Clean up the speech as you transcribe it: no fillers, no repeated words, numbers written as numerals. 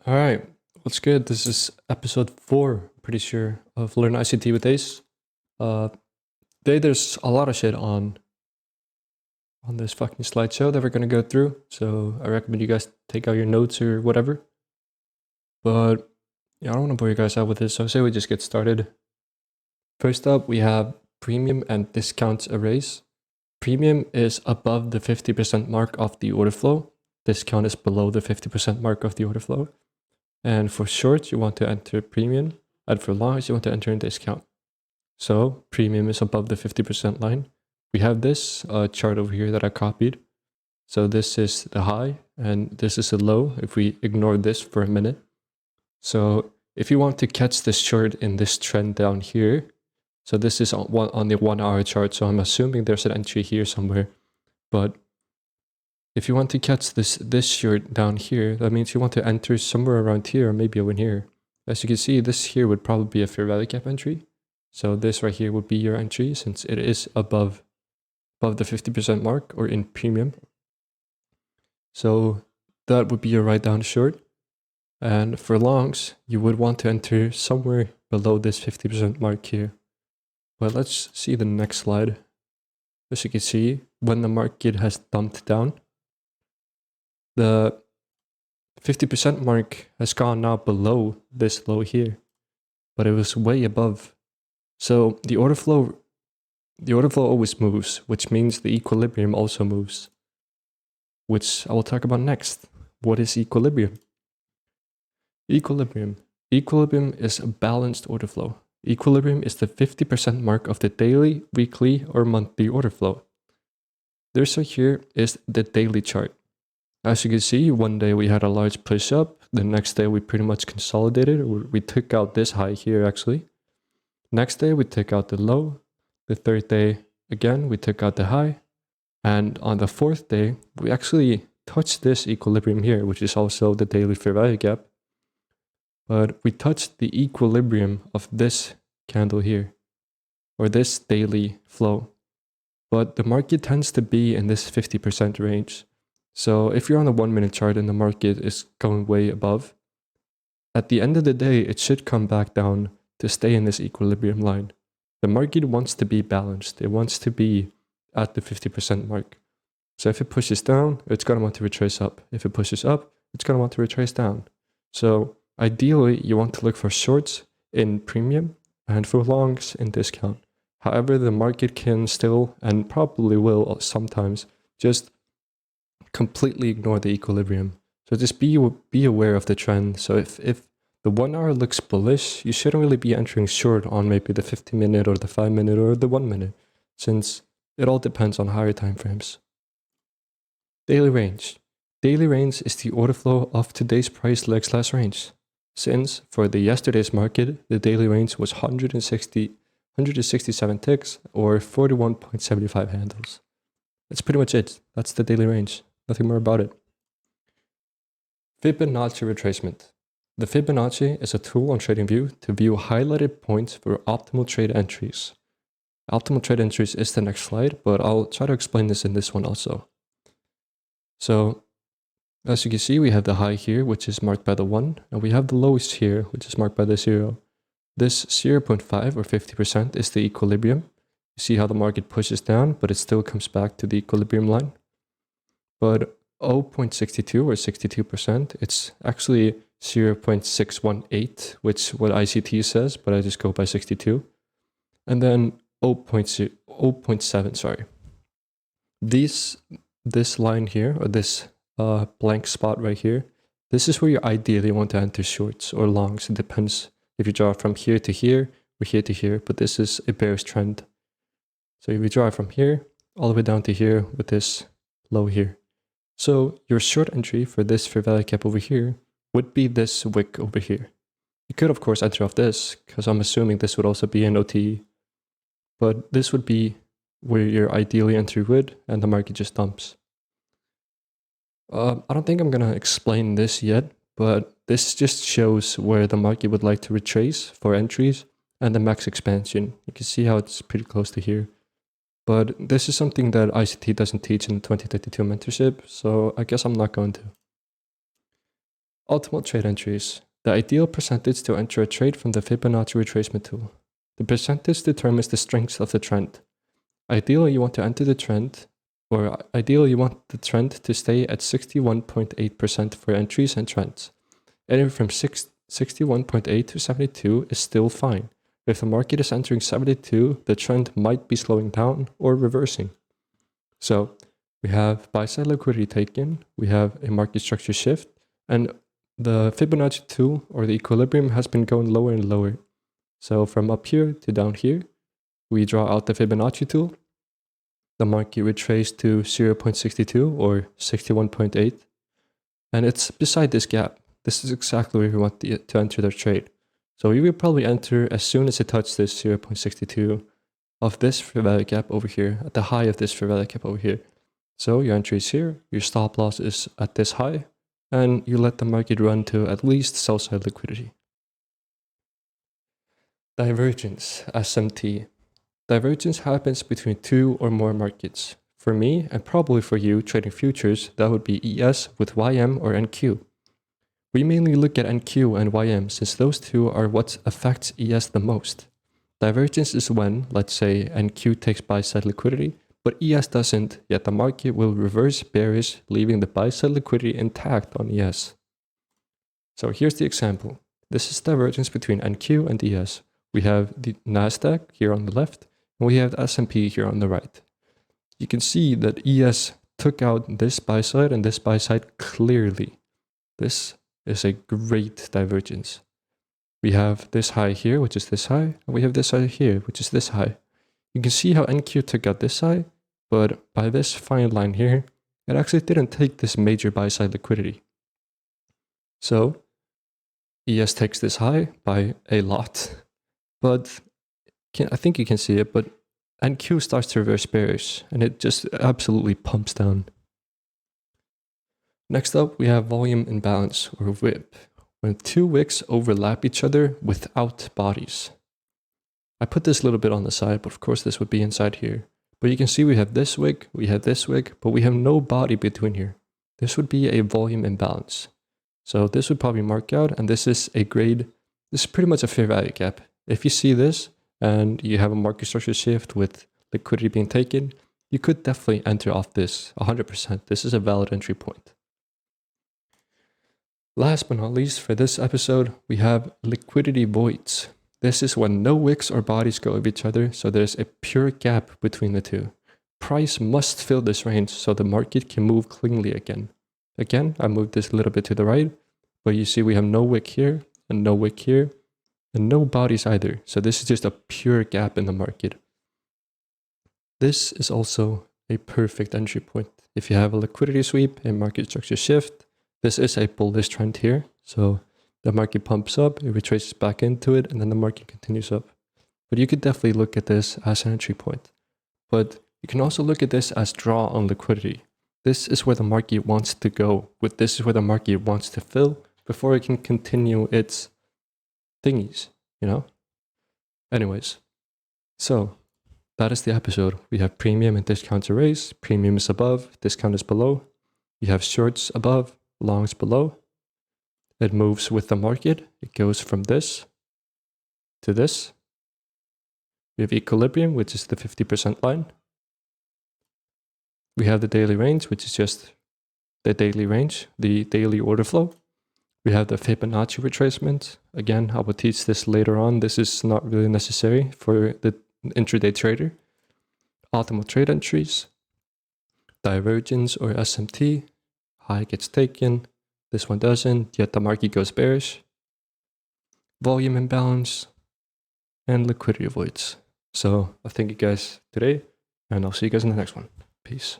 All right, what's good? This is episode 4, pretty sure, of Learn ICT with Ace. Today there's a lot of shit on this fucking slideshow that we're gonna go through, so I recommend you guys take out your notes or whatever. But yeah, I don't want to bore you guys out with this, so I say we just get started. First up, we have premium and discounts arrays. Premium is above the 50% mark of the order flow. Discount is below the 50% mark of the order flow. And for shorts, you want to enter premium, and for longs, you want to enter in discount. So premium is above the 50% line. We have this chart over here that I copied. So this is the high, and this is the low, if we ignore this for a minute. So if you want to catch this short in this trend down here, so this is on the 1 hour chart, so I'm assuming there's an entry here somewhere, but if you want to catch this short down here, that means you want to enter somewhere around here or maybe over here. As you can see, this here would probably be a fair value gap entry. So this right here would be your entry since it is above the 50% mark or in premium. So that would be your write down short. And for longs, you would want to enter somewhere below this 50% mark here. But let's see the next slide. As you can see, when the market has dumped down, the 50% mark has gone now below this low here, but it was way above. So the order flow always moves, which means the equilibrium also moves, which I will talk about next. What is equilibrium? Equilibrium is a balanced order flow. Equilibrium is the 50% mark of the daily, weekly, or monthly order flow. This right here is the daily chart. As you can see, one day we had a large push up. The next day we pretty much consolidated. We took out this high here actually. Next day we took out the low. The third day, again, we took out the high. And on the fourth day, we actually touched this equilibrium here, which is also the daily fair value gap. But we touched the equilibrium of this candle here, or this daily flow. But the market tends to be in this 50% range. So if you're on a 1 minute chart and the market is going way above, at the end of the day, it should come back down to stay in this equilibrium line. The market wants to be balanced. It wants to be at the 50% mark. So if it pushes down, it's going to want to retrace up. If it pushes up, it's going to want to retrace down. So ideally, you want to look for shorts in premium and for longs in discount. However, the market can still and probably will sometimes just completely ignore the equilibrium. So just be aware of the trend. So if the 1 hour looks bullish, you shouldn't really be entering short on maybe the 50-minute or the 5-minute or the 1 minute, since it all depends on higher time frames. Daily range. Daily range is the order flow of today's price leg / range. Since for the yesterday's market, the daily range was 167 ticks or 41.75 handles. That's pretty much it. That's the daily range. Nothing more about it. Fibonacci retracement. The Fibonacci is a tool on TradingView to view highlighted points for optimal trade entries. Optimal trade entries is the next slide, but I'll try to explain this in this one also. So, as you can see, we have the high here, which is marked by the 1, and we have the lowest here, which is marked by the 0. This 0.5 or 50% is the equilibrium. You see how the market pushes down, but it still comes back to the equilibrium line. But 0.62 or 62%, it's actually 0.618, which what ICT says, but I just go by 62. And then 0.7, sorry. This line here, or this blank spot right here, this is where you ideally want to enter shorts or longs. It depends if you draw from here to here or here to here, but this is a bearish trend. So if you draw from here all the way down to here with this low here. So your short entry for this fair value gap over here would be this wick over here. You could of course enter off this, because I'm assuming this would also be an OTE. But this would be where your ideally entry would, and the market just dumps. I don't think I'm gonna explain this yet, but this just shows where the market would like to retrace for entries and the max expansion. You can see how it's pretty close to here. But this is something that ICT doesn't teach in the 2032 mentorship, so I guess I'm not going to. Optimal trade entries. The ideal percentage to enter a trade from the Fibonacci retracement tool. The percentage determines the strength of the trend. Ideally, you want to enter the trend, or ideally you want the trend to stay at 61.8% for entries and trends. Anywhere from 61.8 to 72 is still fine. If the market is entering 72, the trend might be slowing down or reversing. So we have buy-side liquidity taken, we have a market structure shift, and the Fibonacci tool or the equilibrium has been going lower and lower. So from up here to down here, we draw out the Fibonacci tool. The market retraced to 0.62 or 61.8, and it's beside this gap. This is exactly where we want to enter the trade. So we will probably enter as soon as it touches this 0.62 of this fair value gap over here, at the high of this fair value gap over here. So your entry is here, your stop loss is at this high, and you let the market run to at least sell side liquidity. Divergence, SMT. Divergence happens between two or more markets. For me, and probably for you trading futures, that would be ES with YM or NQ. We mainly look at NQ and YM since those two are what affects ES the most. Divergence is when, let's say, NQ takes buy-side liquidity, but ES doesn't, yet the market will reverse bearish, leaving the buy-side liquidity intact on ES. So here's the example. This is divergence between NQ and ES. We have the Nasdaq here on the left, and we have the S&P here on the right. You can see that ES took out this buy-side and this buy-side clearly. This is a great divergence. We have this high here, which is this high, and we have this high here, which is this high. You can see how NQ took out this high, but by this fine line here, it actually didn't take this major buy-side liquidity. So ES takes this high by a lot, but I think you can see it, but NQ starts to reverse bearish, and it just absolutely pumps down. Next up, we have volume imbalance, or WIP, when two wicks overlap each other without bodies. I put this a little bit on the side, but of course this would be inside here. But you can see we have this wick, we have this wick, but we have no body between here. This would be a volume imbalance. So this would probably mark out, and this is a grade, this is pretty much a fair value gap. If you see this, and you have a market structure shift with liquidity being taken, you could definitely enter off this 100%. This is a valid entry point. Last but not least, for this episode, we have liquidity voids. This is when no wicks or bodies go of each other, so there's a pure gap between the two. Price must fill this range so the market can move cleanly again. Again, I moved this a little bit to the right, but you see we have no wick here, and no wick here, and no bodies either. So this is just a pure gap in the market. This is also a perfect entry point. If you have a liquidity sweep, a market structure shift, this is a bullish trend here. So the market pumps up, it retraces back into it, and then the market continues up. But you could definitely look at this as an entry point. But you can also look at this as draw on liquidity. This is where the market wants to go. This is where the market wants to fill before it can continue its thingies, you know? Anyways, so that is the episode. We have premium and discount to raise. Premium is above, discount is below. You have shorts above, longs below. It moves with the market. It goes from this to this. We have equilibrium, which is the 50% line. We have the daily range, which is just the daily range, the daily order flow. We have the Fibonacci retracement. Again, I will teach this later on. This is not really necessary for the intraday trader. Optimal trade entries. Divergence or SMT. High gets taken. This one doesn't, yet the market goes bearish. Volume imbalance. And liquidity voids. So I thank you guys today, and I'll see you guys in the next one. Peace.